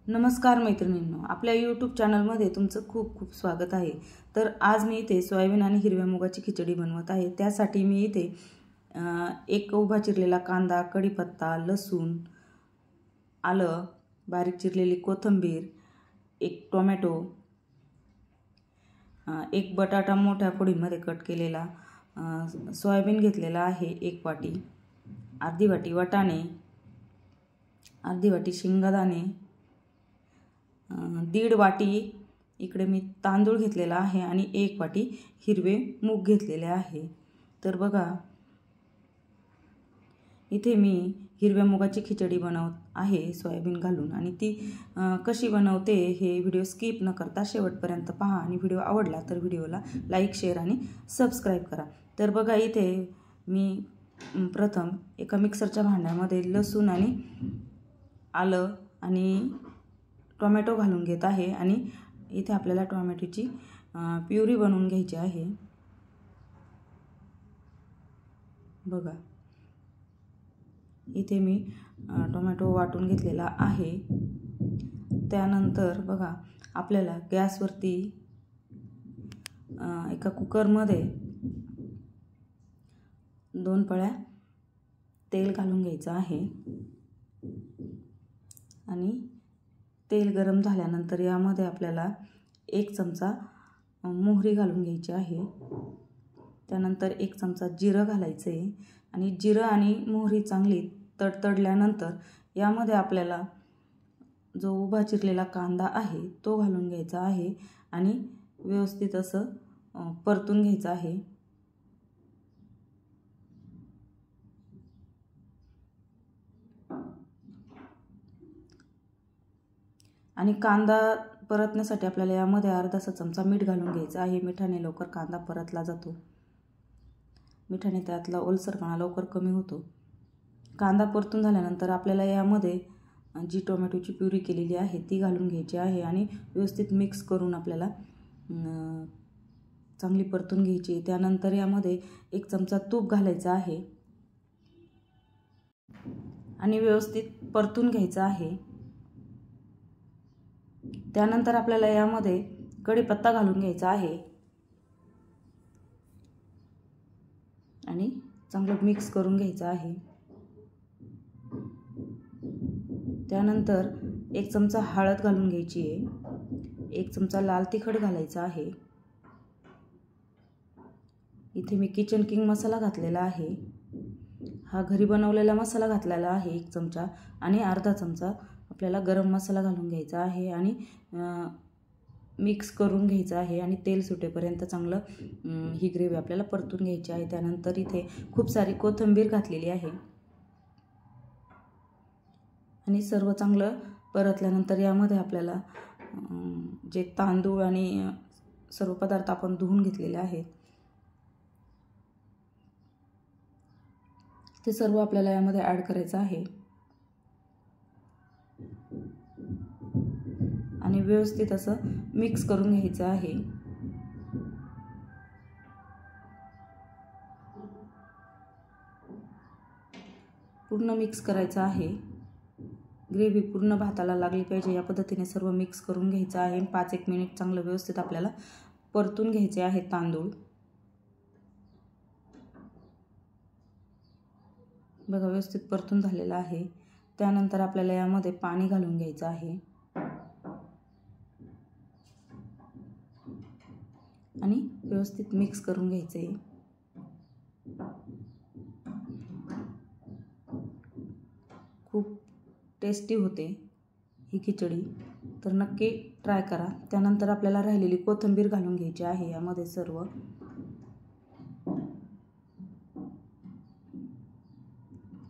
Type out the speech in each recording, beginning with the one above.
नमस्कार मैत्रिणींनो, आपल्या यूट्यूब चॅनलमध्ये तुमचं खूप खूप स्वागत आहे। तर आज मी इथे सोयाबीन आणि हिरव्या मुगाची खिचडी बनवत आहे। त्यासाठी मी इथे एक उभा चिरलेला कांदा, कढीपत्ता, लसूण, आलं, बारीक चिरलेली कोथिंबीर, एक टोमॅटो, एक बटाटा मोठ्या फोडीमध्ये कट केलेला, सोयाबीन घेतलेला आहे 1 वाटी, अर्धी वाटी वाटाणे, अर्धी वाटी शेंगदाणे, 1.5 वाटी इकडे मी तांदूळ घेतलेला आहे आणि 1 वाटी हिरवे मूग घेतलेले आहे। तर बघा इथे मी हिरव्या मुगाची खिचडी बनवत आहे सोयाबीन घालून, आणि ती कशी बनवते हे व्हिडिओ स्किप न करता शेवटपर्यंत पहा, आणि व्हिडिओ आवडला तर व्हिडिओला लाईक, शेअर आणि सबस्क्राईब करा। तर बघा इथे मी प्रथम एका मिक्सरच्या भांड्यामध्ये लसूण आणि आलं आणि टोमॅटो घालून घेत आहे, आणि इथे आपल्याला टोमॅटोची प्युरी बनवून घ्यायची आहे। बघा इथे मी टोमॅटो वाटून घेतलेला आहे। त्यानंतर बघा आपल्याला गॅसवरती एका कुकरमध्ये 2 पळ्या तेल घालून घ्यायचं आहे, आणि तेल गरम झाल्यानंतर यामध्ये आपल्याला 1 चमचा मोहरी घालून घ्यायची आहे। त्यानंतर 1 चमचा जिरं घालायचं आहे, आणि जिरं आणि मोहरी चांगली तडतडल्यानंतर यामध्ये आपल्याला जो उभा चिरलेला कांदा आहे तो घालून घ्यायचा आहे, आणि व्यवस्थित असं परतून घ्यायचं आहे। आणि कांदा परतण्यासाठी आपल्याला यामध्ये अर्धासा चमचा मीठ घालून घ्यायचं आहे। मिठाने लवकर कांदा परतला जातो, मिठाने त्यातला ओलसरपणा लवकर कमी होतो। कांदा परतून झाल्यानंतर आपल्याला यामध्ये जी टोमॅटोची प्युरी केलेली आहे ती घालून घ्यायची आहे, आणि व्यवस्थित मिक्स करून आपल्याला चांगली परतून घ्यायची। त्यानंतर यामध्ये 1 चमचा तूप घालायचं आहे आणि व्यवस्थित परतून घ्यायचं आहे। त्यानंतर आपल्याला यामध्ये कढीपत्ता घालून घ्यायचा आहे, आणि चांगलं मिक्स करून घ्यायचं आहे। त्यानंतर 1 चमचा हळद घालून घ्यायची आहे, 1 चमचा लाल तिखट घालायचा आहे। इथे मी किचन किंग मसाला घातलेला आहे, हा घरी बनवलेला मसाला घातलेला आहे 1 चमचा, आणि अर्धा चमचा आपल्याला गरम मसाला घालून घ्यायचा आहे, आणि मिक्स करून घ्यायचं आहे, आणि तेल सुटेपर्यंत चांगलं ही ग्रेव्ही आपल्याला परतून घ्यायची आहे। त्यानंतर इथे खूप सारी कोथिंबीर घातलेली आहे, आणि सर्व चांगलं परतल्यानंतर यामध्ये आपल्याला जे तांदूळ आणि सर्व पदार्थ आपण धुवून घेतलेले आहेत ते सर्व आपल्याला यामध्ये ॲड करायचं आहे, आणि व्यवस्थित असं मिक्स करून घ्यायचं आहे। पूर्ण मिक्स करायचं आहे, ग्रेव्ही पूर्ण भाताला लागली पाहिजे या पद्धतीने सर्व मिक्स करून घ्यायचं आहे। 5-1 मिनिट चांगलं व्यवस्थित आपल्याला परतून घ्यायचे आहे तांदूळ। बघा व्यवस्थित परतून झालेलं आहे। त्यानंतर आपल्याला यामध्ये पाणी घालून घ्यायचं आहे, आणि व्यवस्थित मिक्स करून घ्यायचं आहे। खूप टेस्टी होते ही खिचडी, तर नक्की ट्राय करा। त्यानंतर आपल्याला राहिलेली कोथिंबीर घालून घ्यायची आहे यामध्ये सर्व,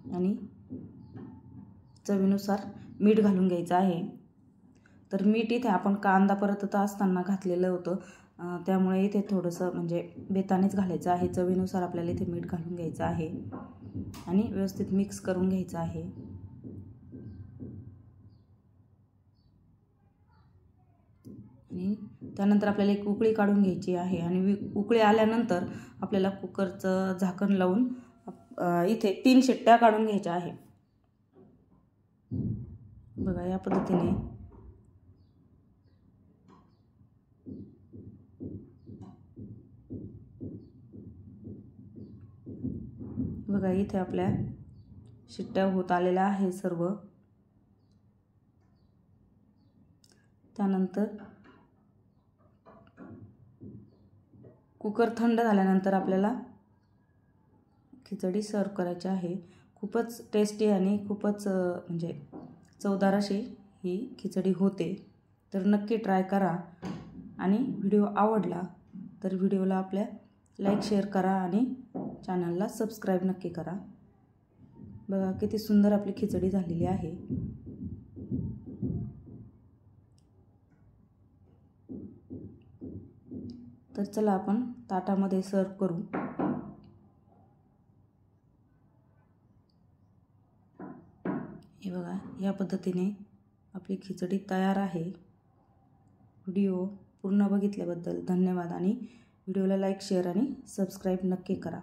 आणि चवीनुसार मीठ घालून घ्यायचं आहे। तर मीठ इथे आपण कांदा परतत असताना घातलेलं होतं, त्यामुळे इथे थोडंसं म्हणजे बेतानेच घालायचं आहे। चवीनुसार आपल्याला इथे मीठ घालून घ्यायचं आहे, आणि व्यवस्थित मिक्स करून घ्यायचं आहे। आणि त्यानंतर आपल्याला एक उकळी काढून घ्यायची आहे, आणि उकळी आल्यानंतर आपल्याला कुकरचं झाकण लावून इथे 3 शिट्ट्या काढून घ्यायच्या आहे। बघा या पद्धतीने बघा इथे आपल्या शिट्ट्या होत आलेल्या आहे सर्व. त्यानंतर कुकर थंड झाल्यानंतर आपल्याला खिचडी सर्व करायची आहे. खूपच टेस्टी आणि खूपच म्हणजे चवदार अशी ही खिचडी होते. तर नक्की ट्राय करा आणि व्हिडिओ आवडला तर व्हिडिओला आपल्या लाईक शेअर करा आणि चॅनलला सबस्क्राईब नक्की करा. बघा किती सुंदर आपली खिचडी झालेली आहे. तर चला आपण ताटामध्ये सर्व करू. हे बघा या पद्धतीने आपली खिचडी तयार आहे. व्हिडिओ पूर्ण बघितल्याबद्दल धन्यवाद आणि व्हिडिओला लाईक शेअर आणि सबस्क्राईब नक्की करा.